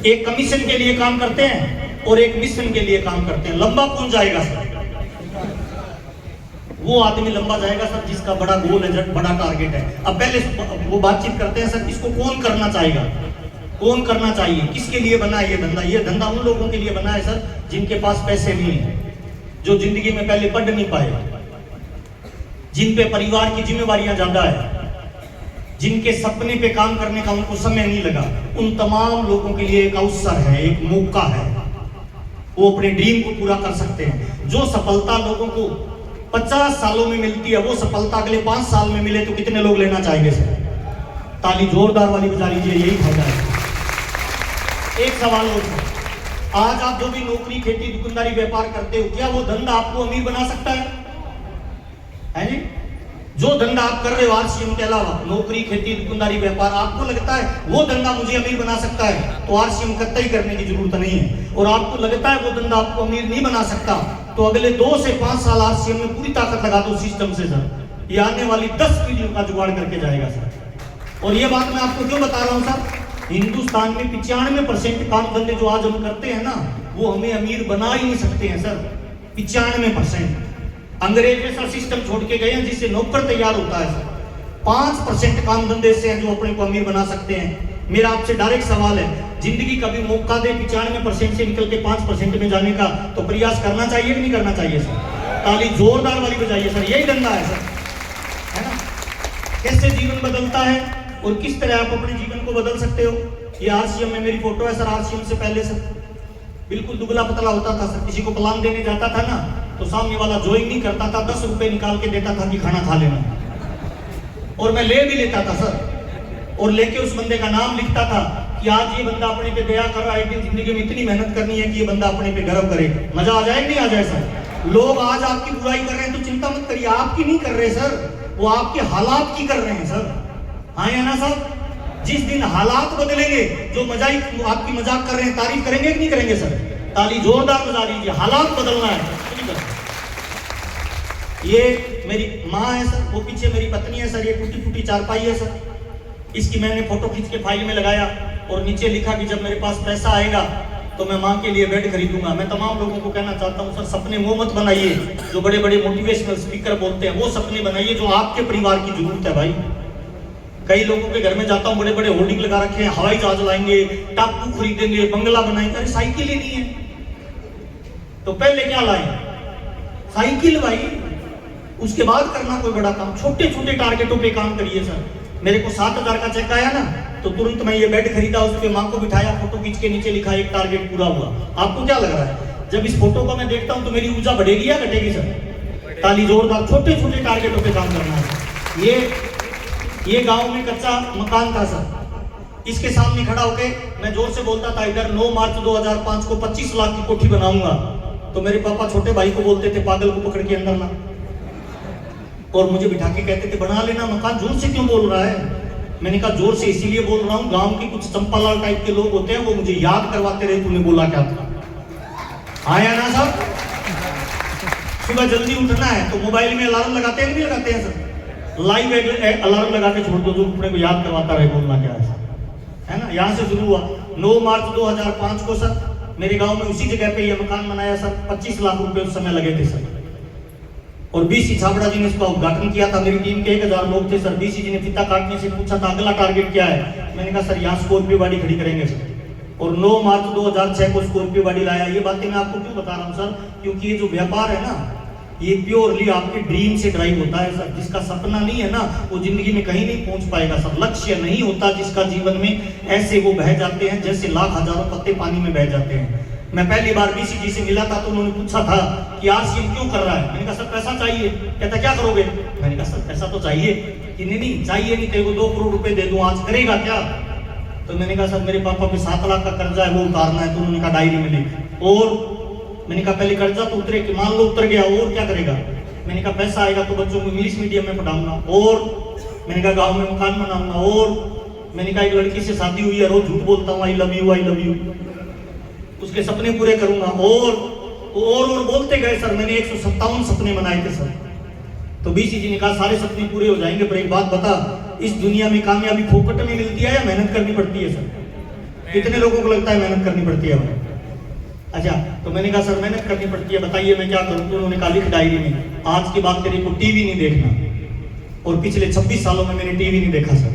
एक कमीशन के लिए काम करते हैं और एक मिशन के लिए काम करते हैं। लंबा कौन जाएगा सर? वो आदमी लंबा जाएगा सर जिसका बड़ा गोल है, बड़ा टारगेट है। अब पहले वो बातचीत करते हैं सर, इसको कौन करना चाहेगा, कौन करना चाहिए, किसके लिए बना है ये धंधा? ये धंधा उन लोगों के लिए बना है सर जिनके पास पैसे नहीं है, जो जिंदगी में पहले पढ़ नहीं पाए, जिन पे परिवार की जिम्मेवारियां ज्यादा है, जिनके सपने पे काम करने का उनको समय नहीं लगा। उन तमाम लोगों के लिए एक अवसर है, एक मौका है, वो अपने ड्रीम को पूरा कर सकते हैं। जो सफलता लोगों को 50 सालों में मिलती है, वो सफलता अगले 5 साल में मिले तो कितने लोग लेना चाहेंगे सर? ताली जोरदार वाली बजा लीजिए, यही फायदा है। एक सवाल और सर, आज आप जो भी नौकरी, खेती, दुकानदारी, व्यापार करते हो, क्या वो धंधा आपको अमीर बना सकता है जी? जो धंधा आप कर रहे हो आरसीएम के अलावा, नौकरी, खेती, दुकानदारी, व्यापार, आपको लगता है वो धंधा मुझे अमीर बना सकता है, तो आरसीएम कतई करने की जरूरत नहीं है। और आपको लगता है वो धंधा आपको अमीर नहीं बना सकता, तो अगले 2 से 5 साल आरसीएम में पूरी ताकत लगा दो सिस्टम से सर, ये आने वाली 10 पीढ़ियों का जुगाड़ करके जाएगा सर। और ये बात मैं आपको क्यों बता रहा हूँ सर? हिंदुस्तान में 95% काम धंधे जो आज हम करते हैं ना, वो हमें अमीर बना ही नहीं सकते हैं सर। 95% अंग्रेज जैसा सिस्टम छोड़ के गए हैं जिससे नौकर तैयार होता है सर। 5% काम धंधे से हैं जो अपने को अमीर बना सकते हैं। मेरा आपसे डायरेक्ट सवाल है, जिंदगी का भी मौका दे 95% से निकल के 5% में जाने का, तो प्रयास करना चाहिए कि नहीं करना चाहिए सर? ताली जोरदार वाली बजाइए सर, यही धंधा है सर, है ना? कैसे जीवन बदलता है और किस तरह आप अपने जीवन को बदल सकते हो। ये आरसीएम में मेरी फोटो है सर। आरसीएम से पहले सर बिल्कुल दुबला पतला होता था सर। किसी को प्लान देने जाता था ना, तो सामने वाला ज्वाइन नहीं करता था, 10 रुपए निकाल के देता था कि खाना खा लेना, और मैं ले भी लेता था सर, और लेके उस बंदे का नाम लिखता था कि आज ये बंदा अपने पे दया कर रहा है, एक दिन जिंदगी में इतनी मेहनत करनी है कि ये बंदा अपने पे गर्व करे। मजा आ जाए नहीं आ जाए सर? लोग आज आपकी बुराई कर रहे हैं तो चिंता मत करिए, आपकी नहीं कर रहे सर, वो आपके हालात की कर रहे हैं सर। हाँ या ना साहब? जिस दिन हालात बदलेंगे, जो मजाक आपकी मजाक कर रहे हैं तारीफ करेंगे कि नहीं करेंगे सर? ताली जोरदार बजा दीजिए। हालात बदलना है। ये मेरी माँ है सर, वो पीछे मेरी पत्नी है सर, ये टूटी फूटी चारपाई है सर। इसकी मैंने फोटो खींच के फाइल में लगाया और नीचे लिखा कि जब मेरे पास पैसा आएगा तो मैं माँ के लिए बेड खरीदूंगा। मैं तमाम लोगों को कहना चाहता हूँ सर, सपने वो मत बनाइए जो बड़े बड़े मोटिवेशनल स्पीकर बोलते हैं, वो सपने बनाइए जो आपके परिवार की जरूरत है भाई। कई लोगों के घर में जाता हूँ, बड़े बड़े होर्डिंग लगा रखे हैं, हवाई जहाज लाएंगे, टापू खरीदेंगे, बंगला बनाएंगे। अरे साइकिल ही नहीं है तो पहले क्या लाएं? साइकिल भाई, उसके बाद करना कोई बड़ा काम। छोटे छोटे टारगेटों पे काम करिए सर। मेरे को 7,000 का चेक आया ना, तो तुरंत मैं ये बेड खरीदा, उस पे माँ को बिठाया, फोटो खींच के नीचे लिखा एक टारगेट पूरा हुआ। आपको क्या लग रहा है? जब इस फोटो को मैं देखता हूँ तो मेरी ऊर्जा बढ़ेगी या घटेगी सर? ताली जोरदार। छोटे छोटे टारगेटों पे काम करना है। ये गांव में कच्चा मकान था सर, इसके सामने खड़ा होके मैं जोर से बोलता था इधर 9 मार्च 2005 को 25 लाख की कोठी बनाऊंगा, तो मेरे पापा छोटे भाई को बोलते थे पागल को पकड़ के अंदर ना, और मुझे बिठा के कहते थे बना लेना मकान। जोर से क्यों बोल रहा है? मैंने कहा जोर से इसीलिए बोल रहा हूँ, गांव के कुछ चंपालाल टाइप के लोग होते हैं, वो मुझे याद करवाते रहे तूने बोला क्या था। आया ना साहब? सुबह जल्दी उठना है तो मोबाइल में अलार्म लगाते हैं नहीं लगाते हैं सर? लाइव अलार्म लगा के छोड़ दो जो अपने को याद करवाता रहे बोलना क्या है ना? यहाँ से शुरू हुआ। 9 मार्च 2005 को सर मेरे गांव में उसी जगह पे ये मकान बनाया सर। 25 लाख रुपए उस समय लगे थे सर, और बीसी छाबड़ा जी ने इसका उद्घाटन किया था। मेरी टीम के 1000 लोग थे सर। बीसी जी ने फीता काटने से पूछा था अगला टारगेट क्या है? मैंने कहा सर यहाँ स्कॉर्पियो गाड़ी खड़ी करेंगे सर, और 9 मार्च 2006 को स्कॉर्पियो गाड़ी लाया। ये बातें मैं आपको क्यों बता रहा हूँ सर? क्योंकि ये जो व्यापार है ना, ये प्योरली आपके ड्रीम से ड्राइव होता है सर। जिसका सपना नहीं है ना, वो जिंदगी में कहीं नहीं पहुंच पाएगा सर। लक्ष्य नहीं होता जिसका जीवन में, ऐसे वो बह जाते हैं जैसे लाख हजारों पत्ते पानी में बह जाते हैं। मैं पहली बार बीसी जी से मिला था तो उन्होंने पूछा था कि आरसीएम क्यों कर रहा है? मैंने कहा सर पैसा चाहिए। कहता क्या करोगे? मैंने कहा सर पैसा तो चाहिए। कि नहीं चाहिए नहीं, तेरे को 2 करोड़ रुपए दे दूं, आज करेगा क्या? तो मैंने कहा सर मेरे पापा पे 7 लाख का कर्जा है, वो उतारना है। तो उन्होंने कहा डायरी में लिख। और मैंने कहा पहले कर्जा तो उतरे, कि मान लो उतर गया, और क्या करेगा? मैंने कहा पैसा आएगा तो बच्चों को इंग्लिश मीडियम में पढ़ाऊंगा। और मैंने कहा गांव में मकान बनाऊंगा। और मैंने कहा एक लड़की से शादी हुई है, रोज झूठ बोलता हूँ आई लव यू, उसके सपने पूरे करूंगा। और बोलते गए सर। मैंने 157 सपने बनाए थे सर। तो बीसी जी ने कहा सारे सपने पूरे हो जाएंगे, पर एक बात बता, इस दुनिया में कामयाबी फोकट में मिलती है या मेहनत करनी पड़ती है सर? कितने लोगों को लगता है मेहनत करनी पड़ती है भाई? अच्छा, तो मैंने कहा सर मेहनत करनी पड़ती है, बताइए मैं क्या करूं? तो उन्होंने कहा लिख डायरी में, आज के बाद तेरे को टीवी नहीं देखना। और पिछले 26 सालों में मैंने टीवी नहीं देखा सर।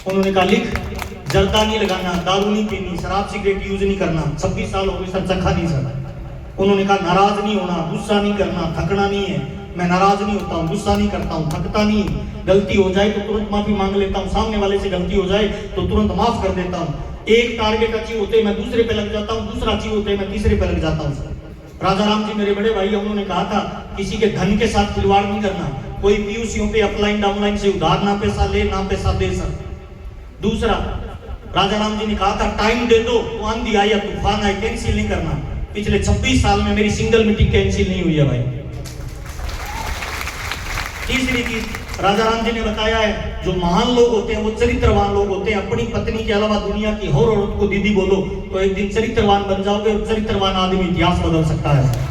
उन्होंने कहा लिख, जर्दा नहीं लगाना, दारू नहीं पीनी, शराब सिगरेट यूज नहीं करना। 26 साल हो गए सर, चखा नहीं सर। उन्होंने कहा नाराज नहीं होना, गुस्सा नहीं करना, थकना नहीं है। मैं नाराज नहीं होता हूँ, गुस्सा नहीं करता हूँ, थकता नहीं हूँ। गलती हो जाए तो तुरंत माफी मांग लेता हूँ, सामने वाले से गलती हो जाए तो तुरंत माफ कर देता हूँ। एक टारगेट अचीव होते मैं दूसरे पे लग जाता हूँ, दूसरा अचीव होते मैं तीसरे पे लग जाता हूँ सर। राजा राम जी मेरे बड़े भाई, उन्होंने कहा था किसी के धन के साथ खिलवाड़ नहीं करना। कोई पीयूसीओं पे अपलाइन डाउनलाइन से उधार ना पैसा ले, ना पैसा दे सर। दूसरा, राजा राम जी ने कहा था टाइम दे दो, तो आंधी आए या तूफान आए, कैंसिल नहीं करना। पिछले 26 साल में मेरी सिंगल मीटिंग कैंसिल नहीं हुई है भाई। तीसरी चीज राजा राम जी ने बताया है, जो महान लोग होते हैं वो चरित्रवान लोग होते हैं। अपनी पत्नी के अलावा दुनिया की हर औरत को दीदी बोलो तो एक दिन चरित्रवान बन जाओगे, और चरित्रवान आदमी इतिहास बदल सकता है।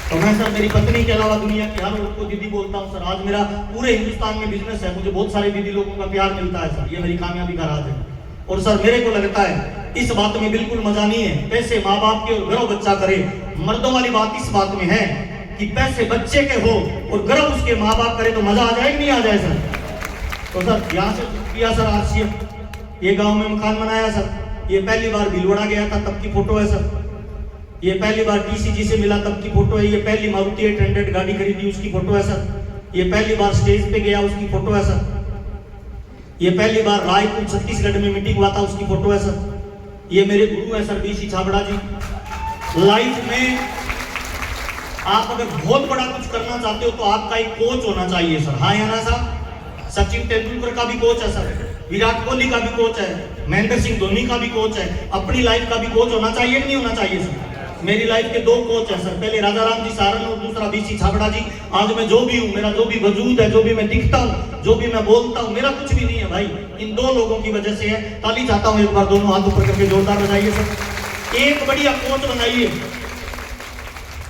तो मैं सर मेरी पत्नी के अलावा दुनिया की हर औरत को दीदी बोलता हूँ सर। आज मेरा पूरे हिंदुस्तान में बिजनेस है, मुझे बहुत सारे दीदी लोगों का प्यार मिलता है सर, ये मेरी कामयाबी का राज है। और सर मेरे को लगता है इस बात में बिल्कुल मजा नहीं है पैसे माँ बाप के और गर्व बच्चा करे। मर्दों वाली बात इस बात में है कि पैसे बच्चे के हो और गर्व उसके माँ बाप करे तो मजा आ जाए कि नहीं आ जाए सर? तो सर यहाँ से किया सर आरसीएम, ये गांव में मकान बनाया सर। ये पहली बार भीलवाड़ा गया था तब की फोटो है सर। ये पहली बार टीसीजी से मिला तब की फोटो है। ये पहली मारुति 800 गाड़ी खरीदी उसकी फोटो है सर। ये पहली बार स्टेज पे गया उसकी फोटो है सर। ये पहली बार रायपुर छत्तीसगढ़ में मीटिंग हुआ था उसकी फोटो है सर। ये मेरे गुरु है सर बीसी छाबड़ा जी। लाइफ में आप अगर बहुत बड़ा कुछ करना चाहते हो तो आपका एक कोच होना चाहिए सर। हाँ या ना साहब? सचिन तेंदुलकर का भी कोच है सर, विराट कोहली का भी कोच है, महेंद्र सिंह धोनी का भी कोच है। अपनी लाइफ का भी कोच होना चाहिए कि नहीं होना चाहिए सर? मेरी लाइफ के 2 कोच हैं सर, पहले राजा राम जी सारन और दूसरा बीसी छाबड़ा जी। आज मैं जो भी हूँ, मेरा जो भी वजूद है, जो भी मैं दिखता हूँ, जो भी मैं बोलता हूँ, मेरा कुछ भी नहीं है भाई, इन 2 लोगों की वजह से है। ताली चाहता हूँ एक बार दोनों हाथ ऊपर करके जोरदार बजाइए सर। एक बढ़िया कोच बनाइए।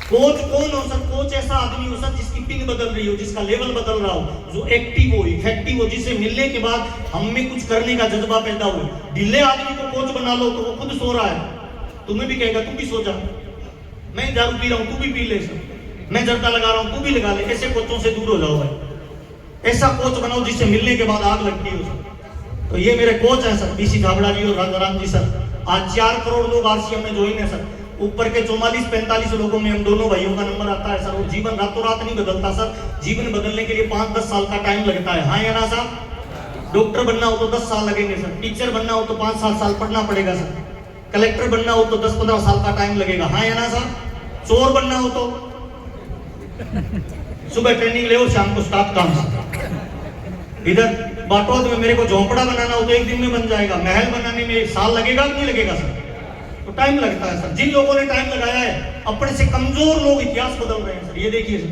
कोच कौन हो सर? कोच ऐसा आदमी हो सर जिसकी पिन बदल रही हो, जिसका लेवल बदल रहा हो, जो एक्टिव हो, इफेक्टिव हो, जिसे मिलने के बाद हम में कुछ करने का जज्बा पैदा हो। ढीले आदमी को कोच बना लो तो वो खुद सो रहा है, तुम्हें भी कहेगा तू भी सो जा। मैं दारू पी रहा हूँ तू भी पी ले सर, मैं जर्दा लगा रहा हूँ तू भी लगा ले। ऐसे कोचों से दूर हो जाओ भाई। ऐसा कोच बनाओ जिससे मिलने के बाद आग लगती हो सर। तो ये मेरे कोच हैं सर बीसी छाबड़ा जी और राजा राम जी सर। आज 4 करोड़ लोग आरसीएम में ज्वाइन है सर। ऊपर के 44-45 लोगों में हम दोनों भाइयों का नंबर आता है सर। और जीवन रातों रात नहीं बदलता सर, जीवन बदलने के लिए 5-10 साल का टाइम लगता है। हाँ या ना साहब? डॉक्टर बनना हो तो 10 साल लगेंगे सर, टीचर बनना हो तो 5-7 साल पढ़ना पड़ेगा सर, कलेक्टर बनना हो तो 10-15 साल का टाइम लगेगा। हाँ या ना साहब? चोर बनना हो तो सुबह ट्रेनिंग ले और शाम को स्टार्ट काम सर। इधर बाटोद में मेरे को झोंपड़ा बनाना हो तो 1 दिन में बन जाएगा, महल बनाने में 1 साल लगेगा कि नहीं लगेगा सर? तो टाइम लगता है सर। जिन लोगों ने टाइम लगाया है, अपने से कमजोर लोग इतिहास बदल रहे हैं सर। ये देखिए सर,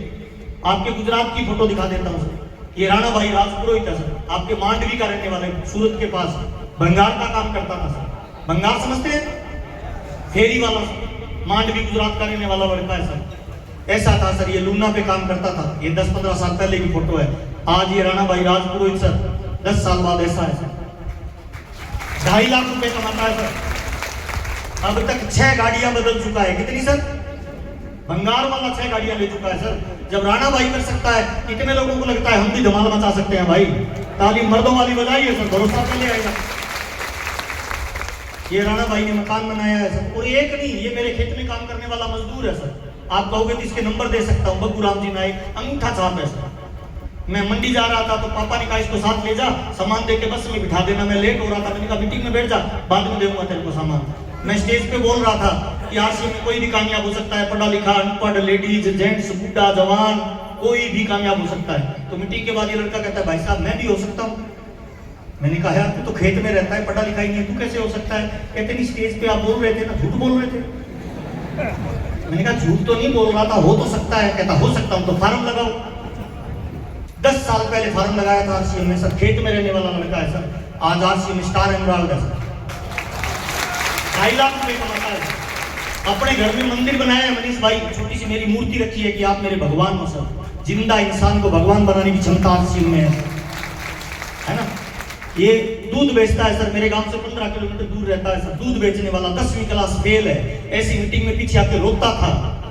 आपके गुजरात की फोटो दिखा देता हूँ सर। ये राणा भाई राजपुरोहित है सर, आपके मांडवी का रहने वाले, सूरत के पास भंगार का काम करता था सर। भंगार समझते हैं? फेरी वाला सर, मांडवी गुजरात का रहने वाला लड़का है सर। ऐसा था सर, ये लूना पे काम करता था। ये 10-15 साल पहले की फोटो है। आज ये राणा भाई राजपुरोहित सर 10 साल बाद ऐसा है सर। 2.5 लाख रुपए कमाता है सर। अब तक 6 गाड़ियां बदल चुका है। कितनी सर? भंगार वाला 6 गाड़ियां ले चुका है सर। जब राणा भाई कर सकता है, कितने लोगों को लगता है हम भी धमाल मचा सकते हैं भाई? ताली मर्दों वाली बजाइए सर, भरोसा पहले आएगा। ये राणा भाई ने मकान बनाया है सर। और एक नहीं, ये मेरे खेत में काम करने वाला मजदूर है सर। आप कहोगे तो इसके नंबर दे सकता हूँ। बग्गू राम जी नायक, अंगूठा छाप है सर। मैं मंडी जा रहा था तो पापा ने कहा इसको साथ ले जा, सामान दे के बस में बिठा देना। मैं लेट हो रहा था, मैंने कहा मीटिंग में बैठ जा, बाद में दूंगा तेरे को सामान। मैं स्टेज पे बोल रहा था कि आरसीएम में कोई भी कामयाब हो सकता है, पढ़ा लिखा, अनपढ़, लेडीज, जेंट्स, बूढ़ा, जवान, कोई भी कामयाब हो सकता है। तो मीटिंग के बाद ये लड़का कहता है भाई साहब मैं भी हो सकता हूँ। मैंने कहा यार तू तो खेत में रहता है, पढ़ा लिखा ही नहीं है, तू कैसे हो सकता है? कहते नहीं स्टेज पे आप बोल रहे थे ना, झूठ बोल रहे थे। मैंने कहा झूठ तो नहीं बोल रहा था, हो तो सकता है। कहता हो सकता हूँ तो फार्म लगाओ। 10 साल पहले फार्म लगाया था आरसीएम में सर। खेत में रहने वाला लड़का है सर। आज आरसीएम स्टार एमराल्ड है सर। 2.5 लाख रुपए कमाता है। अपने घर में मंदिर बनाया है मनीष भाई, छोटी सी मेरी मूर्ति रखी है कि आप मेरे भगवान हो सर। जिंदा इंसान को भगवान बनाने की क्षमता आरसीएम में है ना? ये दूध बेचता है सर, मेरे गांव से 15 किलोमीटर दूर रहता है सर, दूध बेचने वाला 10वीं क्लास फेल है। ऐसी मीटिंग में पीछे आके रोता था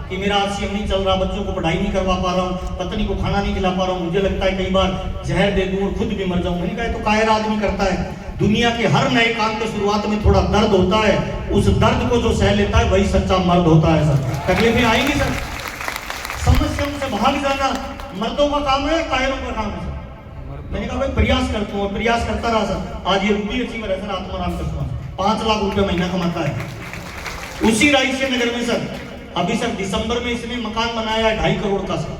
कि मेरा आरसीएम नहीं चल रहा, बच्चों को पढ़ाई नहीं करवा पा रहा हूँ, पत्नी को खाना नहीं खिला पा रहा हूँ, मुझे लगता है कई बार जहर दे दूं और खुद भी मर जाऊं। मैंने कहा तो कायर आदमी करता है। दुनिया के हर नए काम के शुरुआत में थोड़ा दर्द होता है, उस दर्द को जो सह लेता है वही सच्चा मर्द होता है सर। तकलीफें आएंगी सर, समस्या से भाग जाना मर्दों का काम है, कायरों का काम है सर। मैंने कहा भाई प्रयास करता हूँ, प्रयास करता रहा सर। आज ये रूबी अचीवर है सर, आत्माराम कृष्ण 5 लाख रुपए महीना कमाता है उसी रायसे नगर में सर। अभी सर दिसंबर में इसने मकान बनाया है 2.5 करोड़ का सर,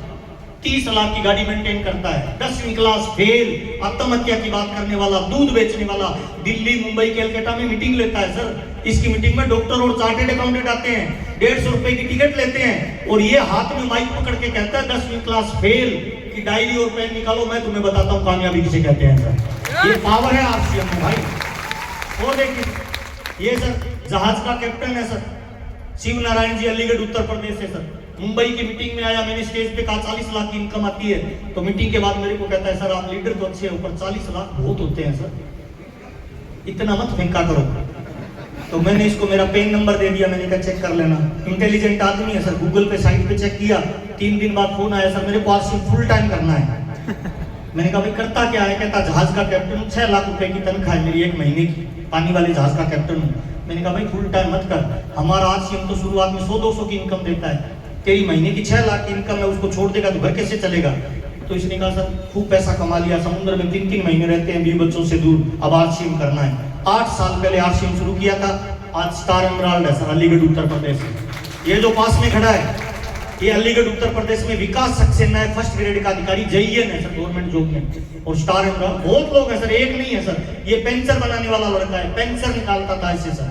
30 लाख की गाड़ी मेंटेन करता है, 10वीं क्लास फेल, आत्महत्या की बात करने वाला, दूध बेचने वाला, दिल्ली मुंबई कलकत्ता में मीटिंग लेता है सर। इसकी मीटिंग में डॉक्टर और चार्टेड अकाउंटेंट आते हैं, 150 रुपए की टिकट लेते हैं और ये हाथ में माइक पकड़ के कहता है 10वीं क्लास फेल की डायरी और पेन निकालो, मैं तुम्हें बताता हूँ कामयाबी किसे कहते हैं सर। ये पावर है आरसीएम में भाई। और देखिए ये सर जहाज का कैप्टन है सर, शिव नारायण जी, अलीगढ़ उत्तर प्रदेश से सर। मुंबई की मीटिंग में आया, मैंने स्टेज पे कहा 40 लाख की इनकम आती है, तो मीटिंग के बाद मेरे को कहता है सर आप लीडर तो अच्छे हो पर 40 लाख बहुत होते हैं सर, इतना मत फेंका करो। तो मैंने इसको मेरा पेन नंबर दे दिया, मैंने कहा चेक कर लेना। इंटेलिजेंट आदमी है सर, गूगल पे साइट पे चेक किया, 3 दिन बाद फोन आया सर मेरे को आज फुल टाइम करना है। मैंने कहा भाई करता क्या है? कहता जहाज का कैप्टन हूँ, 6 लाख रुपए की तनख्वाह है मेरी 1 महीने की, पानी वाले जहाज का कैप्टन हूँ। मैंने कहा भाई फुल टाइम मत कर, हमारा आरसीएम तो शुरुआत में 100-200 की इनकम देता है, तेरी महीने की 6 लाख की इनकम है, उसको छोड़ देगा तो घर कैसे चलेगा? तो इसने कहा सर खूब पैसा कमा लिया, समुद्र में 3-3 महीने रहते हैं 20 बच्चों से दूर, अब आरसीएम करना है। 8 साल पहले आरसीएम शुरू किया था, आज स्टार एमराल्ड है सर, अलीगढ़ उत्तर प्रदेश में। ये जो पास में खड़ा है ये अलीगढ़ उत्तर प्रदेश में विकास सक्सेना है, फर्स्ट ग्रेड का अधिकारी JEN है सर, गवर्नमेंट जॉब में। और स्टार एमराल्ड बहुत लोग हैं सर, एक नहीं है सर। ये पेंचर बनाने वाला लड़का है, पेंचर निकालता था इससे सर।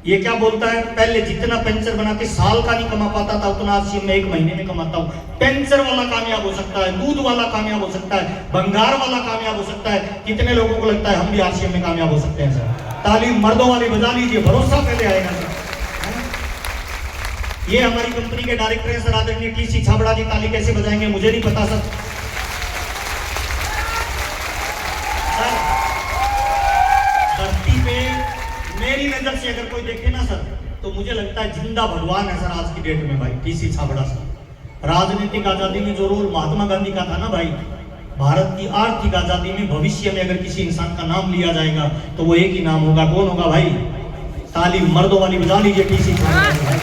ये क्या बोलता है, पहले जितना पेंचर बना के साल का नहीं कमा पाता था उतना आरसीएम में 1 महीने में कमाता हूँ। पेंचर वाला कामयाब हो सकता है, दूध वाला कामयाब हो सकता है, भंगार वाला कामयाब हो सकता है। कितने लोगों को लगता है हम भी आरसीएम में कामयाब हो सकते हैं सर? तालीम मर्दों वाली बजा लीजिए, भरोसा पहले आएगा सर। ये हमारी कंपनी के डायरेक्टर हैं सर, आदरणीय टीसी छाबड़ा जी, ताली कैसे बजाएंगे मुझे नहीं पता सर। धरती पे मेरी नजर से अगर कोई देखे ना सर तो मुझे लगता है जिंदा भगवान है सर आज की डेट में भाई, टीसी छाबड़ा सर। राजनीतिक आजादी में जो रोल महात्मा गांधी का था ना भाई, भारत की आर्थिक आजादी में भविष्य में अगर किसी इंसान का नाम लिया जाएगा तो वो एक ही नाम होगा, कौन होगा भाई? ताली मर्दों वाली बजा लीजिए टीसी छाबड़ा जी भाई।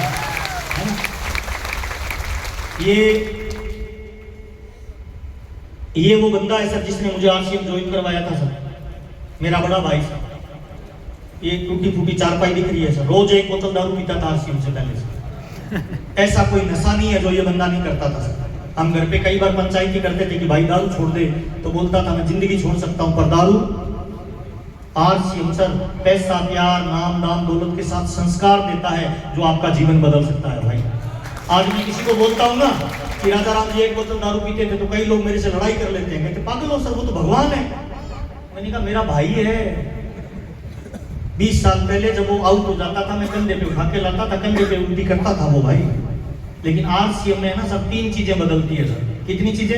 ये वो बंदा है सर जिसने मुझे आरसीएम ज्वाइन करवाया था सर, मेरा बड़ा भाई सर। ये टूटी फूटी चारपाई दिख रही है सर, रोज 1 बोतल दारू पीता था आरसीएम से पहले सर। ऐसा कोई नशा नहीं है जो ये बंदा नहीं करता था सर। हम घर पे कई बार पंचायती करते थे कि भाई दारू छोड़ दे, तो बोलता था मैं जिंदगी छोड़ सकता हूँ पर दारू। आरसीएम सर पैसा, प्यार, नाम, दाम, दौलत के साथ संस्कार देता है जो आपका जीवन बदल सकता है भाई। आज मैं किसी को बोलता हूँ ना कि राजा राम जी 1 बोतल दारू पीते थे तो कई लोग मेरे से लड़ाई कर लेते हैं, कहते पागल हो सर वो तो भगवान है। मैंने कहा मेरा भाई है। 20 साल पहले जब वो आउट हो जाता था मैं कंधे पे उठा के लाता था, कंधे पे उल्टी करता था वो भाई। लेकिन आरसीएम में ना सब 3 चीजें बदलती है सर। कितनी चीजें?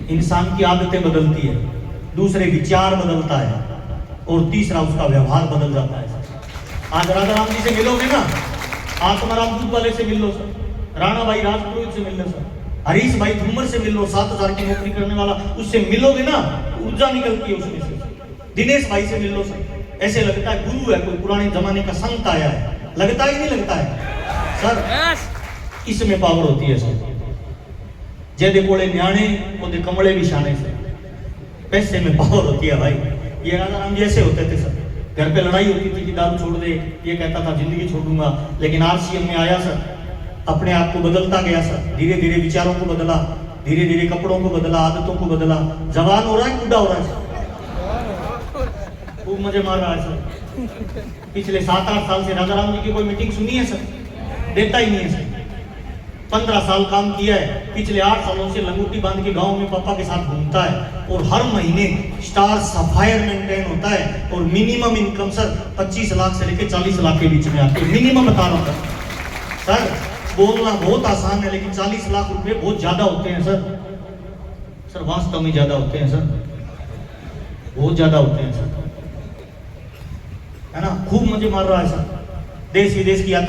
इंसान की आदतें बदलती है, दूसरे विचार बदलता है और तीसरा उसका व्यवहार बदल जाता है सर। आज राजा राम जी से मिलोगे ना, आत्माराम दूध वाले से मिल लो सर, राणा भाई राजपुरोहित से मिल लो सर, हरीश भाई धूमर से मिल लो, 7000 की नौकरी करने वाला, उससे मिलोगे ना ऊर्जा निकलती है उसमें से। दिनेश भाई से मिल लो सर, ऐसे लगता है गुरु है, कोई पुराने जमाने का संत आया है, लगता ही नहीं लगता है सर। इसमें पावर होती है सर। जैदे कोड़े न्याणे ओदे कमले भी शाने से, पैसे में पावर होती है भाई। ये राजा राम जी ऐसे होते थे सर, घर पे लड़ाई होती थी कि दारू छोड़ दे, ये कहता था जिंदगी छोड़ दूंगा। लेकिन आरसीएम में आया सर, अपने आप को बदलता गया सर, धीरे धीरे विचारों को बदला, धीरे धीरे कपड़ों को बदला, आदतों को बदला। जवान हो रहा है, बूढ़ा हो रहा है सर, खूब मजे मार रहा है सर। पिछले 7-8 साल से राजा राम जी की कोई मीटिंग सुनी है सर? देता ही नहीं है सर। 15 साल काम किया है, पिछले 8 सालों से लंगोटी बांध के गांव में पापा के साथ घूमता है और हर महीने स्टार सफायर मेंटेन होता है और मिनिमम इनकम सर 25 लाख से लेकर 40 लाख के बीच में आती है। मिनिमम बता रहा हूँ सर, बोलना बहुत आसान है लेकिन 40 लाख रुपए बहुत ज्यादा होते हैं सर। सर वास्तव में ज्यादा होते हैं सर। बहुत ज्यादा होते हैं सर, है ना। खूब मजे मार रहा है सर, देश विदेश की यात्रा